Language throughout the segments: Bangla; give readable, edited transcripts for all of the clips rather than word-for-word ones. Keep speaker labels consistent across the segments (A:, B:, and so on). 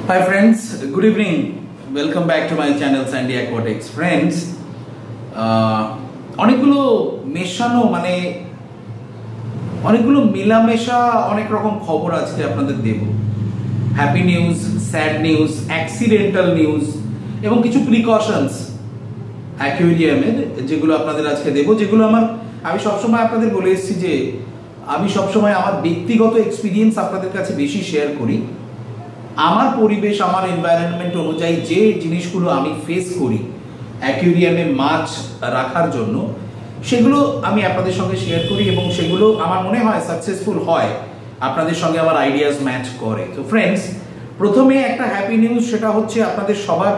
A: Hi friends, good evening. Welcome back to my channel Sandy Aquatics. Friends, অনেকগুলো মেশানো অনেকগুলো মেলামেশা অনেক রকম খবর আজকে আপনাদের দেব। Happy news, sad news, accidental news এবং কিছু প্রিকশনস অ্যাকুয়ারিয়ামের যেগুলো আপনাদের আজকে দেব, যেগুলো আমি সবসময় আপনাদের বলে এসেছি যে আমি সবসময় আমার ব্যক্তিগত এক্সপিরিয়েন্স আপনাদের কাছে বেশি শেয়ার করি। আমার পরিবেশ, আমার এনভায়রনমেন্ট অনুযায়ী যে জিনিসগুলো আমি ফেস করি অ্যাকুয়ারিয়ামে মাছ রাখার জন্য, সেগুলো আমি আপনাদের সঙ্গে শেয়ার করি এবং সেগুলো আমার মনে হয় সাকসেসফুল হয়, আপনাদের সঙ্গে আমার আইডিয়াস ম্যাচ করে। তো ফ্রেন্ডস, প্রথমে একটা হ্যাপি নিউজ, সেটা হচ্ছে আপনাদের সবার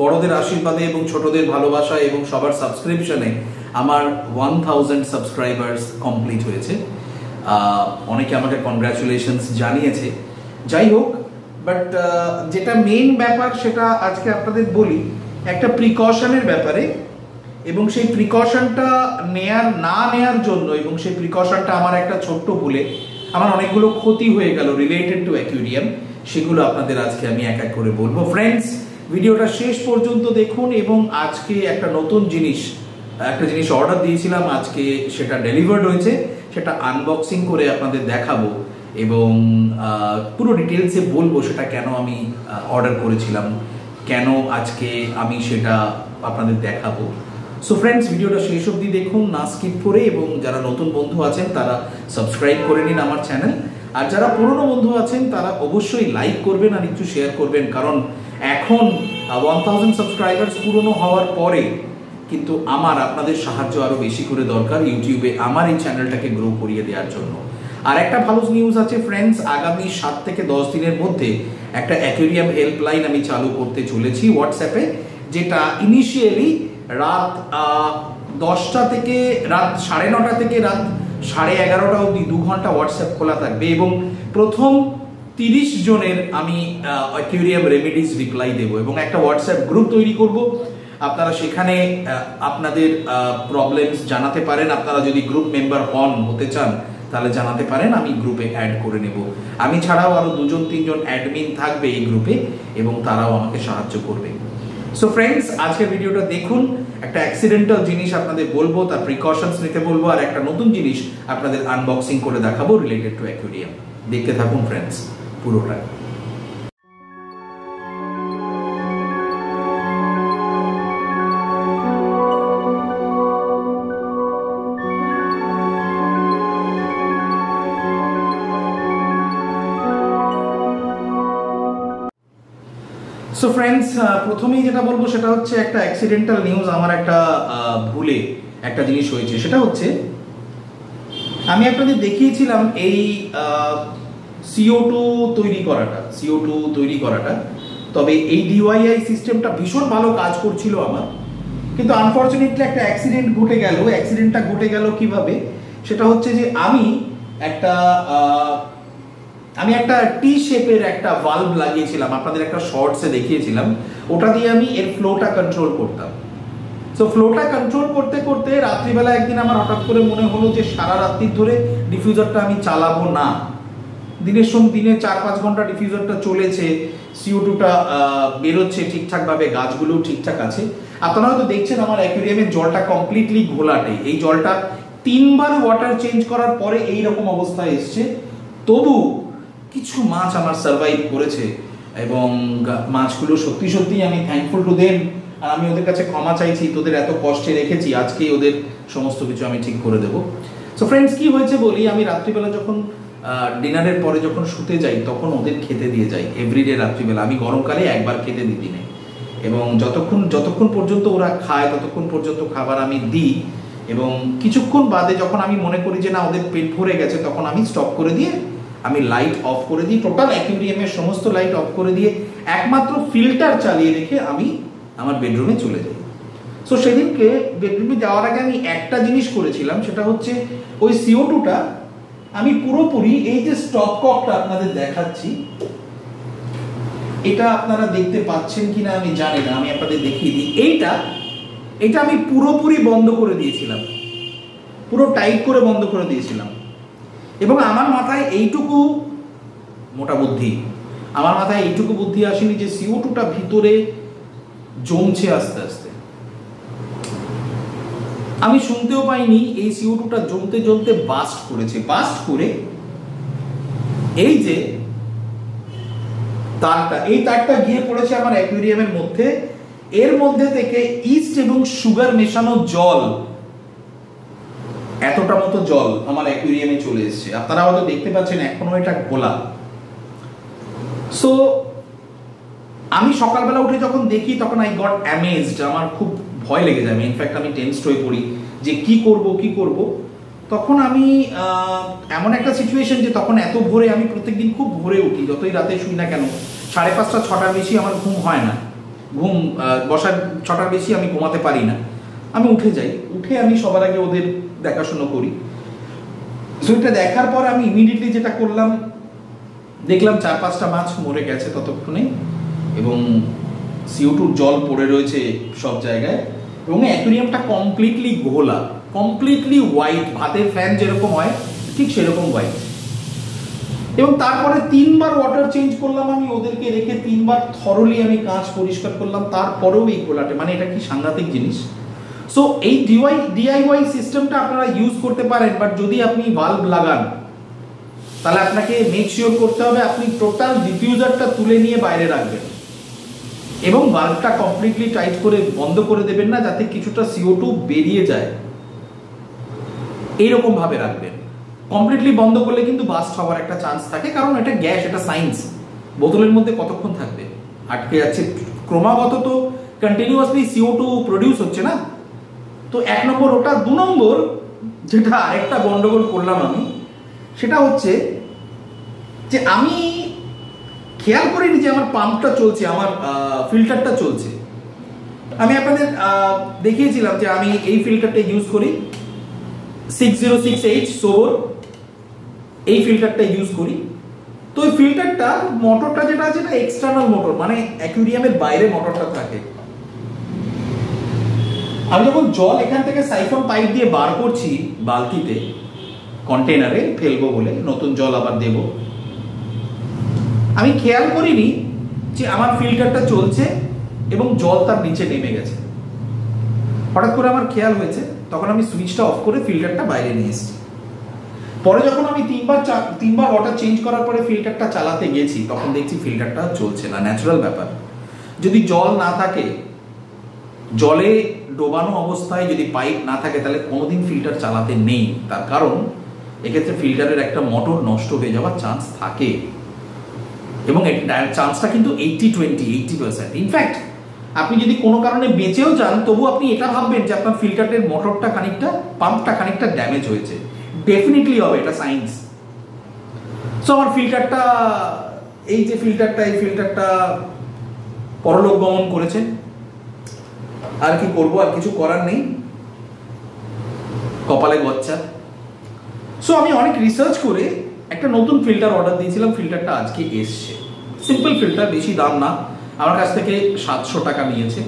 A: বড়দের আশীর্বাদে এবং ছোটদের ভালোবাসা এবং সবার সাবস্ক্রিপশনে আমার 1000 সাবস্ক্রাইবার্স কমপ্লিট হয়েছে। অনেকে আমাকে কনগ্রাচুলেশনস জানিয়েছে। যাই হোক, বাট যেটা মেইন ব্যাপার সেটা আজকে আপনাদের বলি একটা প্রিকশনের ব্যাপারে, এবং সেই প্রিকশনটা না নেয়ার জন্য এবং সেই প্রিকশনটা আমার একটা ছোট্ট ভুলে আমার অনেকগুলো ক্ষতি হয়ে গেল রিলেটেড টু অ্যাকুয়ারিয়াম, সেগুলো আপনাদের আজকে আমি এক এক করে বলবো। ফ্রেন্ডস, ভিডিওটা শেষ পর্যন্ত দেখুন এবং আজকে একটা নতুন জিনিস অর্ডার দিয়েছিলাম, আজকে সেটা ডেলিভার্ড হয়েছে, সেটা আনবক্সিং করে আপনাদের দেখাবো এবং পুরো ডিটেলসে বলবো সেটা কেন আমি অর্ডার করেছিলাম, কেন আজকে আমি সেটা আপনাদের দেখাবো। সো ফ্রেন্ডস, ভিডিওটা শেষ অবধি দেখুন, না স্কিপ করে, এবং যারা নতুন বন্ধু আছেন তারা সাবস্ক্রাইব করে নিন আমার চ্যানেল, আর যারা পুরনো বন্ধু আছেন তারা অবশ্যই লাইক করবেন আর একটু শেয়ার করবেন, কারণ এখন 1000 সাবস্ক্রাইবার্স পুরনো হওয়ার পরে কিন্তু আমার আপনাদের সাহায্য আরো বেশি করে দরকার ইউটিউবে আমার এই চ্যানেলটাকে গ্রো করিয়ে দেওয়ার জন্য। আর একটা ভালো নিউজ আছে ফ্রেন্ডস, আগামী 7 থেকে 10 দিনের মধ্যে একটা অ্যাকুয়ারিয়াম হেল্পলাইন আমি চালু করতে চলেছি হোয়াটসঅ্যাপে, যেটা ইনিশিয়ালি রাত 10টা থেকে রাত 9:30 থেকে রাত 11:30 অবধি 2 ঘন্টা হোয়াটসঅ্যাপ খোলা থাকবে, এবং প্রথম 30 জনের আমি অ্যাকুয়ারিয়াম রেমেডিস রিপ্লাই দেবো এবং একটা হোয়াটসঅ্যাপ গ্রুপ তৈরি করব। আপনারা সেখানে আপনাদের প্রবলেমস জানাতে পারেন, আপনারা যদি গ্রুপ মেম্বার হতে চান তাহলে জানাতে পারেন, আমি গ্রুপে অ্যাড করে নেব। আমি ছাড়াও আরো 2-3 অ্যাডমিন থাকবে এই গ্রুপে এবং তারাও আমাকে সাহায্য করবে। সো ফ্রেন্ডস, আজকের ভিডিওটা দেখুন, একটা অ্যাক্সিডেন্টাল জিনিস আপনাদের বলবো, তার প্রিকশনস নিতে বলবো, আর একটা নতুন জিনিস আপনাদের আনবক্সিং করে দেখাবো রিলেটেড টু অ্যাকুয়ারিয়াম। দেখতে থাকুন ফ্রেন্ডস পুরোটা। সো ফ্রেন্ডস, প্রথমেই যেটা বলবো সেটা হচ্ছে একটা অ্যাক্সিডেন্টাল নিউজ। আমার একটা ভুলে একটা জিনিস হয়েছে, সেটা হচ্ছে আমি আপনাদের দেখিয়েছিলাম এই CO2 তৈরি করাটা, তবে এই DIY সিস্টেমটা ভীষণ ভালো কাজ করছিল আমার, কিন্তু আনফরচুনেটলি একটা অ্যাক্সিডেন্ট ঘটে গেল। অ্যাক্সিডেন্টটা ঘটে গেল কিভাবে, সেটা হচ্ছে যে আমি একটা টি শেপের একটা ভালভ লাগিয়েছিলাম, আপনাদের একটা শর্টসে দেখিয়েছিলাম, ওটা দিয়ে আমি এর ফ্লোটা কন্ট্রোল করতাম। সো ফ্লোটা কন্ট্রোল করতে করতে রাত্রিবেলা একদিন আমার হঠাৎ করে মনে হলো যে সারা রাত্রি ধরে ডিফিউজারটা আমি চালাবো না। দিনে 4-5 ঘন্টা ডিফিউজারটা চলেছে, CO2টা বেরোচ্ছে ঠিকঠাকভাবে, গাছগুলো ঠিকঠাক আছে। আপনারা হয়তো দেখছেন আমার অ্যাকুয়ারিয়ামের জলটা কমপ্লিটলি ঘোলাটে, এই জলটা 3 বার ওয়াটার চেঞ্জ করার পরে এইরকম অবস্থায় এসছে। তবু কিছু মাছ আমার সার্ভাইভ করেছে এবং মাছগুলো সত্যি আমি থ্যাঙ্কফুল টু দেম, আর আমি ওদের কাছে ক্ষমা চাইছি, তোদের এত কষ্টে রেখেছি, আজকেই ওদের সমস্ত কিছু আমি ঠিক করে দেবো। সো ফ্রেন্ডস, কি হয়েছে বলি, আমি রাত্রিবেলা যখন ডিনারের পরে যখন শুতে যাই তখন ওদের খেতে দিয়ে যাই এভরিডে রাত্রিবেলা। আমি গরমকালে একবার খেতে দিই দিনে, এবং যতক্ষণ পর্যন্ত ওরা খায় ততক্ষণ পর্যন্ত খাবার আমি দিই, এবং কিছুক্ষণ বাদে যখন আমি মনে করি যে না ওদের পেট ভরে গেছে তখন আমি স্টপ করে দিয়ে আমি লাইট অফ করে দিই, টোটাল অ্যাকুয়ারিয়ামের সমস্ত লাইট অফ করে দিয়ে একমাত্র ফিল্টার চালিয়ে রেখে আমি আমার বেডরুমে চলে যাই। সো সেদিনকে বেডরুমে যাওয়ার আগে আমি একটা জিনিস করেছিলাম, সেটা হচ্ছে ওই CO2টা আমি পুরোপুরি, এই যে স্টপ ককটা আপনাদের দেখাচ্ছি, এটা আপনারা দেখতে পাচ্ছেন কিনা আমি জানি না, আমি আপনাদের দেখিয়ে দিই। এইটা আমি পুরোপুরি বন্ধ করে দিয়েছিলাম, পুরো টাইট করে বন্ধ করে দিয়েছিলাম, এবং আমার মাথায় এইটুকু মোটা বুদ্ধি, আমার মাথায় এইটুকু বুদ্ধি আসেনি যে CO2টা ভিতরে জমছে আস্তে আস্তে। আমি শুনতেও পাইনি এই CO2টা জমতে জমতে বাস্ট করেছে। বাস্ট করে এই যে তারটা, এই তারটা গিয়ে পড়েছে আমার অ্যাকুয়ারিয়ামের মধ্যে। এর মধ্যে থেকে ইস্ট এবং সুগার মেশানো জল, এতটা মতো জল আমার অ্যাকুয়ারিয়ামে চলে এসেছে। আপনারা হয়তো দেখতে পাচ্ছেন এখনো এটা গোলা। সো আমি সকালবেলা উঠে যখন দেখি তখন আই গট অ্যামেজড, আমার খুব ভয় লেগে যায়। ইনফ্যাক্ট আমি টেনসড হয়ে পড়ি যে কি করব। তখন আমি এমন একটা সিচুয়েশন যে তখন এত ভোরে, আমি প্রত্যেকদিন খুব ভোরে উঠি, যতই রাতে শুই না কেন 5:30 6টার বেশি আমার ঘুম হয় না, ঘুম বসার 6টার বেশি আমি ঘুমাতে পারি না। আমি উঠে যাই, উঠে আমি সবার আগে ওদের দেখাশোনা করি। সো এটা দেখার পর আমি ইমিডিয়েটলি যেটা করলাম, দেখলাম 4-5টা মাছ মরে গেছে ততক্ষণে, এবং CO2 জল পড়ে রয়েছে সব জায়গায়, এবং অ্যাকুয়ারিয়ামটা কমপ্লিটলি ঘোলা, কমপ্লিটলি হোয়াইট, ভাতের ফ্যান যেরকম হয় ঠিক সেরকম হোয়াইট। এবং তারপরে 3বার ওয়াটার চেঞ্জ করলাম আমি, ওদেরকে রেখে 3বার থরলি আমি কাঁচ পরিষ্কার করলাম, তারপরেও এই গোলাটে, মানে এটা কি সাংঘাতিক জিনিস। সো এই DIY সিস্টেমটা আপনারা ইউজ করতে পারেন, বাট যদি আপনি ভাল্ব লাগান তাহলে আপনাকে মেক শিওর করতে হবে আপনি টোটাল ডিফিউজারটা তুলে নিয়ে বাইরে রাখবেন, এবং ভাল্বটা কমপ্লিটলি টাইট করে বন্ধ করে দেবেন না, যাতে কিছুটা CO2 বেরিয়ে যায়, এইরকম ভাবে রাখবেন। কমপ্লিটলি বন্ধ করলে কিন্তু বাস্ট হওয়ার একটা চান্স থাকে, কারণ এটা গ্যাস, এটা সায়েন্স। বোতলের মধ্যে কতক্ষণ থাকবে, আটকে যাচ্ছে, ক্রমাগত তো কন্টিনিউয়াসলি CO2 প্রডিউস হচ্ছে না। তো 1 নম্বর ওটা। 2 নম্বর যেটা আরেকটা গন্ডগোল করলাম আমি, সেটা হচ্ছে যে আমি খেয়াল করিনি যে আমার পাম্পটা চলছে, আমার ফিল্টারটা চলছে। আমি আপনাদের দেখিয়েছিলাম যে আমি এই ফিল্টারটা ইউজ করি, 606H সোবর, এই ফিল্টারটা ইউজ করি। তো এই ফিল্টারটা মোটরটা যেটা আছে, এটা এক্সটার্নাল মোটর, মানে অ্যাকুয়ারিয়ামের বাইরে মোটরটা থাকে। আমি যখন জল এখান থেকে সাইফন পাইপ দিয়ে বার করছি বালতিতে, কন্টেনারে ফেলবো বলে, নতুন জল আবার দেব, আমি খেয়াল করিনি যে আমার ফিল্টারটা চলছে এবং জল তার নিচে নেমে গেছে। হঠাৎ করে আমার খেয়াল হয়েছে, তখন আমি সুইচটা অফ করে ফিল্টারটা বাইরে নিয়ে এসেছি। পরে যখন আমি 3বার ওয়াটার চেঞ্জ করার পরে ফিল্টারটা চালাতে গেছি, তখন দেখছি ফিল্টারটা চলছে না। ন্যাচারাল ব্যাপার, যদি জল না থাকে, জলে ডোবানো অবস্থায় যদি পাইপ না থাকে, তাহলে কোনোদিন ফিল্টার চালাতে নেই। তার কারণ এক্ষেত্রে ফিল্টারের একটা মোটর নষ্ট হয়ে যাওয়ার চান্স থাকে, এবং চান্সটা কিন্তু 80% ইনফ্যাক্ট আপনি যদি কোনো কারণে বেঁচেও যান, তবু আপনি এটা ভাববেন যে আপনার ফিল্টারের মোটরটা খানিকটা, পাম্পটা খানিকটা ড্যামেজ হয়েছে। ডেফিনেটলি হবে, এটা সায়েন্স। সো আমার ফিল্টারটা, এই যে ফিল্টারটা, এই ফিল্টারটা পরলোক গমন করেছে। আর কি করবো, আর কিছু করার নেই, কপালে গচ্চা। সো আমি অনেক রিসার্চ করে একটা নতুন ফিল্টার অর্ডার দিয়েছিলাম, ফিল্টারটা আজকে এসছে। সিম্পল ফিল্টার, বেশি দাম না, আমার কাছ থেকে 700 টাকা নিয়েছে।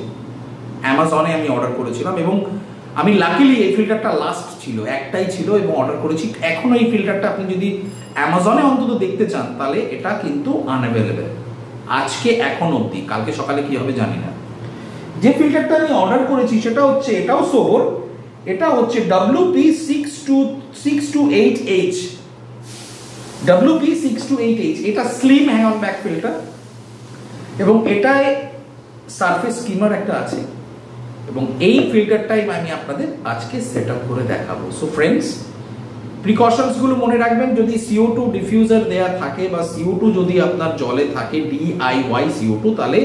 A: অ্যামাজনে আমি অর্ডার করেছিলাম, এবং আমি লাকিলি এই ফিল্টারটা লাস্ট ছিল, একটাই ছিল, এবং অর্ডার করেছি। এখন এই ফিল্টারটা আপনি যদি অ্যামাজনে অন্তত দেখতে চান, তাহলে এটা কিন্তু আনঅ্যাভেলেবেল আজকে, এখন অবধি। কালকে সকালে কি হবে জানি না। যে ফিল্টারটা আমি অর্ডার করেছি সেটা হচ্ছে, এটাও সোবর, এটা হচ্ছে WP628H। WP628H, এটা slim hang on back filter, এবং এটায় সারফেস স্কিমার একটা আছে, এবং এই ফিল্টারটাই আমি আপনাদের আজকে সেট আপ করে দেখাবো। সো ফ্রেন্ডস, প্রিকশনস গুলো মনে রাখবেন। যদি CO2 ডিফিউজার দেয়া থাকে, বা CO2 যদি আপনার জলে থাকে, DIY CO2, তাহলে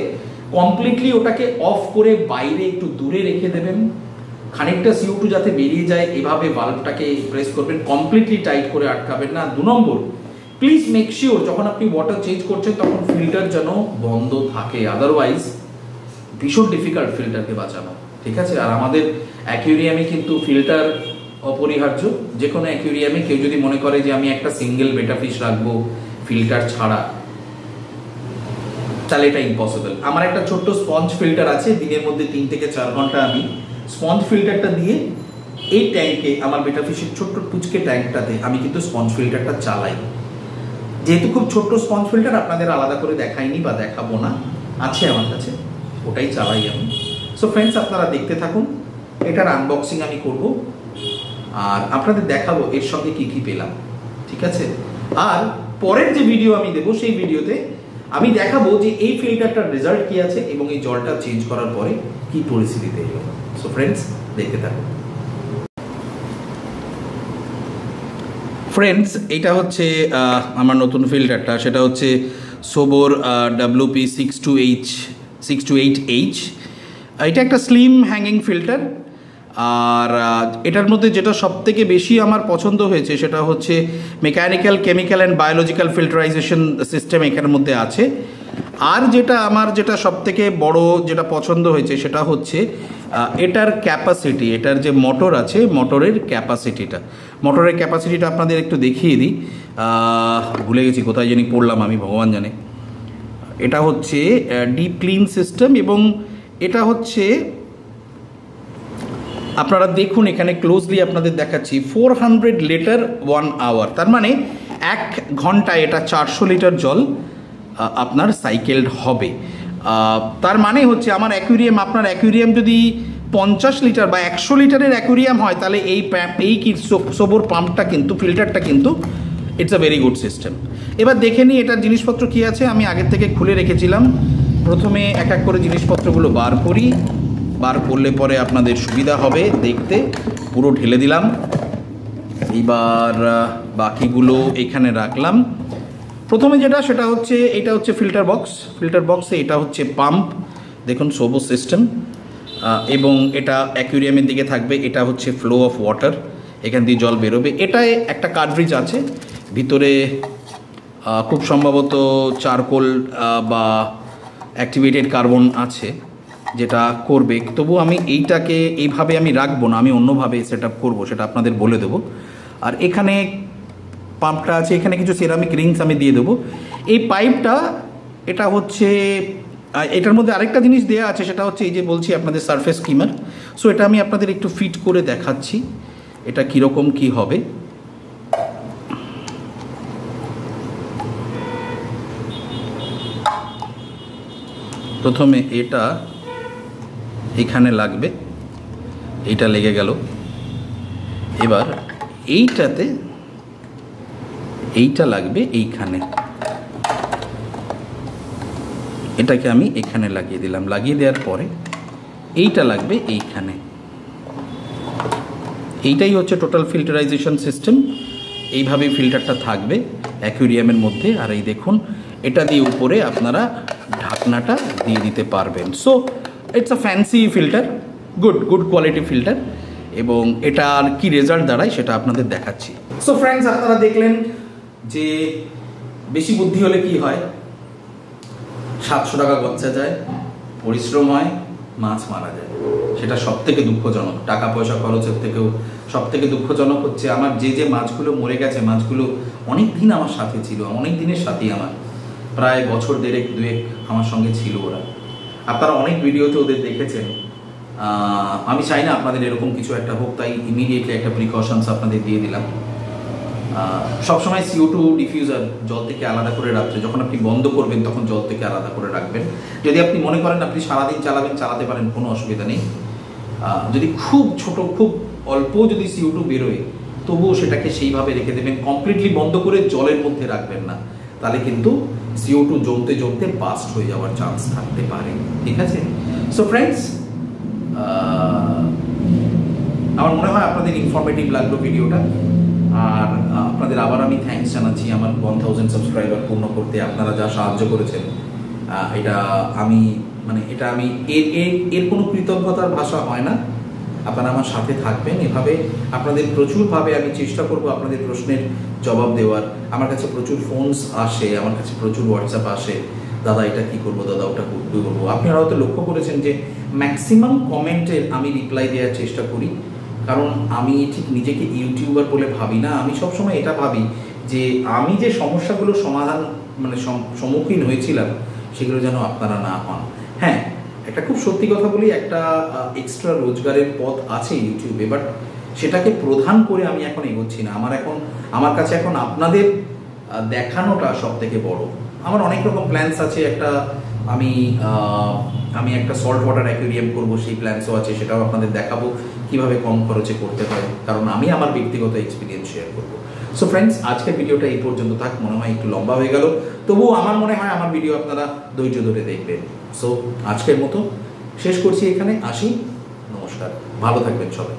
A: কমপ্লিটলি ওটাকে অফ করে বাইরে একটু দূরে রেখে দেবেন। খানিকটা CO2 যাতে বেরিয়ে যায়, এভাবে ভালভটাকে প্রেস করবেন, কমপ্লিটলি টাইট করে আটকাবেন না। 2 নম্বর, প্লিজ মেক শিওর যখন আপনি ওয়াটার চেঞ্জ করছেন তখন ফিল্টার যেন বন্ধ থাকে, আদারওয়াইজ ভীষণ ডিফিকাল্ট ফিল্টারকে বাঁচানো, ঠিক আছে। আর আমাদের অ্যাকুয়ারিয়ামে কিন্তু ফিল্টার অপরিহার্য। যে কোনো অ্যাকুয়ারিয়ামে কেউ যদি মনে করে যে আমি একটা সিঙ্গেল বেটা ফিশ রাখবো ফিল্টার ছাড়া, তাহলে এটা ইম্পসিবল। আমার একটা ছোট্ট স্পঞ্জ ফিল্টার আছে, দিনের মধ্যে 3 থেকে 4 ঘন্টা আমি স্পঞ্জ ফিল্টারটা দিয়ে এই ট্যাঙ্কে, আমার বেটা ফিশের ছোট্ট টুচকে ট্যাঙ্কটাতে আমি কিন্তু স্পঞ্জ ফিল্টারটা চালাই। যেহেতু খুব ছোট্ট স্পঞ্জ ফিল্টার, আপনাদের আলাদা করে দেখাইনি বা দেখাবো না, আছে আমার কাছে, ওটাই চালাই আমি। সো ফ্রেন্ডস, আপনারা দেখতে থাকুন, এটার আনবক্সিং আমি করব আর আপনাদের দেখাবো এর সঙ্গে কি কি পেলাম, ঠিক আছে? আর পরের যে ভিডিও আমি দেবো সেই ভিডিওতে আমি দেখাবো যে এই ফিল্টারটার রেজাল্ট কি আছে এবং এই জলটা চেঞ্জ করার পরে কি পরিস্থিতিতে এলো। সো ফ্রেন্ডস, দেখতে থাকুন। ফ্রেন্ডস, এটা হচ্ছে আমার নতুন ফিল্টারটা, সেটা হচ্ছে সোবোর WP628H। এটা একটা স্লিম হ্যাঙ্গিং ফিল্টার। আর এটার মধ্যে যেটা সবথেকে বেশি আমার পছন্দ হয়েছে সেটা হচ্ছে mechanical, chemical and biological filterization system এখানের মধ্যে আছে। আর যেটা সবথেকে বড় যেটা পছন্দ হয়েছে সেটা হচ্ছে এটার ক্যাপাসিটি, এটার যে মোটর আছে মোটরের ক্যাপাসিটিটা আপনাদের একটু দেখিয়ে দিই। ভুলে গেছি কোথায় জানি পড়লাম আমি, ভগবান জানে। এটা হচ্ছে ডিপ ক্লিন সিস্টেম এবং এটা হচ্ছে, আপনারা দেখুন এখানে ক্লোজলি আপনাদের দেখাচ্ছি, 400 লিটার 1 আওয়ার। তার মানে 1 ঘন্টায় এটা 400 লিটার জল আপনার সাইকেলড হবে। তার মানে হচ্ছে আপনার অ্যাকুয়ারিয়াম যদি 50 লিটার বা 100 লিটারের অ্যাকুয়ারিয়াম হয়, তাহলে এই সোবোর পাম্পটা কিন্তু, ফিল্টারটা কিন্তু it's a very good system. এবার দেখে নিই এটার জিনিসপত্র কী আছে। আমি আগের থেকে খুলে রেখেছিলাম। প্রথমে এক এক করে জিনিসপত্রগুলো বার করি, বার করলে পরে আপনাদের সুবিধা হবে দেখতে। পুরো ঢেলে দিলাম। এইবার বাকিগুলো এখানে রাখলাম। প্রথমে সেটা হচ্ছে, এটা হচ্ছে ফিল্টার বক্সে এটা হচ্ছে পাম্প, দেখুন সোবো সিস্টেম, এবং এটা অ্যাকুয়ারিয়ামের দিকে থাকবে। এটা হচ্ছে ফ্লো অফ ওয়াটার, এখান দিয়ে জল বেরোবে। এটায় একটা কার্ট্রিজ আছে, ভিতরে খুব সম্ভবত চারকোল বা অ্যাক্টিভেটেড কার্বন আছে যেটা করবে। তবু আমি এইটাকে এইভাবে আমি রাখবো না, আমি অন্যভাবে সেট আপ করবো, সেটা আপনাদের বলে দেবো। আর এখানে পাম্পটা আছে, এখানে কিছু সিরামিক রিংস আমি দিয়ে দেবো। এই পাইপটা, এটা হচ্ছে, এটার মধ্যে আরেকটা জিনিস দেওয়া আছে, সেটা হচ্ছে এই যে বলছি আপনাদের সারফেস স্কিমার। সো এটা আমি আপনাদের একটু ফিট করে দেখাচ্ছি এটা কীরকম কি হবে। প্রথমে এটা এখানে লাগবে, এইটা লেগে গেল। এবার এইটা লাগবে এইখানে, এটাকে আমি এখানে লাগিয়ে দিলাম। লাগিয়ে দেওয়ার পরে এইটা লাগবে এইখানে। এইটাই হচ্ছে টোটাল ফিল্টারাইজেশন সিস্টেম। এইভাবেই ফিল্টারটা থাকবে অ্যাকুয়ারিয়ামের মধ্যে। আর এই দেখুন, এটা দিয়ে উপরে আপনারা ঢাকনাটা দিয়ে দিতে পারবেন। So it's a fancy filter, good quality filter. এবং এটার কি রেজাল্ট দাঁড়ায় সেটা আপনাদের দেখাচ্ছি। সো ফ্রেন্ডস, আপনারা দেখলেন যে বেশি বুদ্ধি হলে কি হয়, 700 টাকা গচ্ছা যায়, পরিশ্রম হয়, মাছ মারা যায়। সেটা সব থেকে দুঃখজনক, টাকা পয়সা খরচের থেকেও সব থেকে দুঃখজনক হচ্ছে আমার যে মাছগুলো মরে গেছে, মাছগুলো অনেক দিন আমার সাথে ছিল, অনেক দিনের সাথেই আমার, প্রায় বছর দেড়েক দুয়েক আমার সঙ্গে ছিল ওরা। আপনারা অনেক ভিডিওতে ওদের দেখেছেন। আমি চাই না আপনাদের এরকম কিছু একটা হোক, তাই ইমিডিয়েটলি একটা প্রিকশনস আপনাদের দিয়ে দিলাম। সবসময় CO2 ডিফিউজার জল থেকে আলাদা করে রাখতে, যখন আপনি বন্ধ করবেন তখন জল থেকে আলাদা করে রাখবেন। যদি আপনি মনে করেন আপনি সারাদিন চালাতে পারেন, কোনো অসুবিধা নেই। যদি খুব ছোট, খুব অল্প যদি CO2 বেরোয়, তবুও সেটাকে সেইভাবে রেখে দেবেন। কমপ্লিটলি বন্ধ করে জলের মধ্যে রাখবেন না, তাহলে কিন্তু CO2 জমতে জমতে বাস্ট হয়ে যাওয়ার চান্স থাকতে পারে, ঠিক আছে? সো ফ্রেন্ডস, আমার মনে হয় আপনাদের ইনফরমেটিভ লাগলো ভিডিওটা। আর আপনাদের আবার আমি থ্যাঙ্কস জানাচ্ছি আমার 1000 সাবস্ক্রাইবার পূর্ণ করতে আপনারা যা সাহায্য করেছেন। এটা আমি এর কোনো কৃতজ্ঞতার ভাষা হয় না। আপনারা আমার সাথে থাকবেন এভাবে। আপনাদের প্রচুরভাবে আমি চেষ্টা করব আপনাদের প্রশ্নের জবাব দেওয়ার। আমার কাছে প্রচুর ফোনস আসে, আমার কাছে প্রচুর হোয়াটসঅ্যাপ আসে, দাদা এটা কী করবো, দাদা ওটা করবো। আপনারা হয়তো লক্ষ্য করেছেন যে ম্যাক্সিমাম কমেন্টের আমি রিপ্লাই দেওয়ার চেষ্টা করি, কারণ আমি ঠিক নিজেকে ইউটিউবার বলে ভাবি না। আমি সবসময় এটা ভাবি যে আমি যে সমস্যাগুলো সমাধান সম্মুখীন হয়েছিলাম সেগুলো যেন আপনারা না হন। হ্যাঁ, একটা খুব সত্যি কথা বলি, একটা এক্সট্রা রোজগারের পথ আছে ইউটিউবে, বাট সেটাকে প্রধান করে আমি এখন এগোচ্ছি না। আমার কাছে এখন আপনাদের দেখানোটা সব থেকে বড়। আমার অনেক রকম প্ল্যানস আছে। আমি একটা সল্ট ওয়াটার অ্যাকুয়ারিয়াম করবো, সেই প্ল্যানসও আছে, সেটাও আপনাদের দেখাবো কিভাবে কম খরচে করতে হয়, কারণ আমি আমার ব্যক্তিগত এক্সপিরিয়েন্স শেয়ার করবো। সো ফ্রেন্ডস, আজকের ভিডিওটা এই পর্যন্ত থাক। মনে হয় একটু লম্বা হয়ে গেল, তবুও আমার মনে হয় আমার ভিডিও আপনারা ধৈর্য ধরে দেখবেন। সো আজকের মতো শেষ করছি এখানে। আসি, নমস্কার, ভালো থাকবেন সবাই।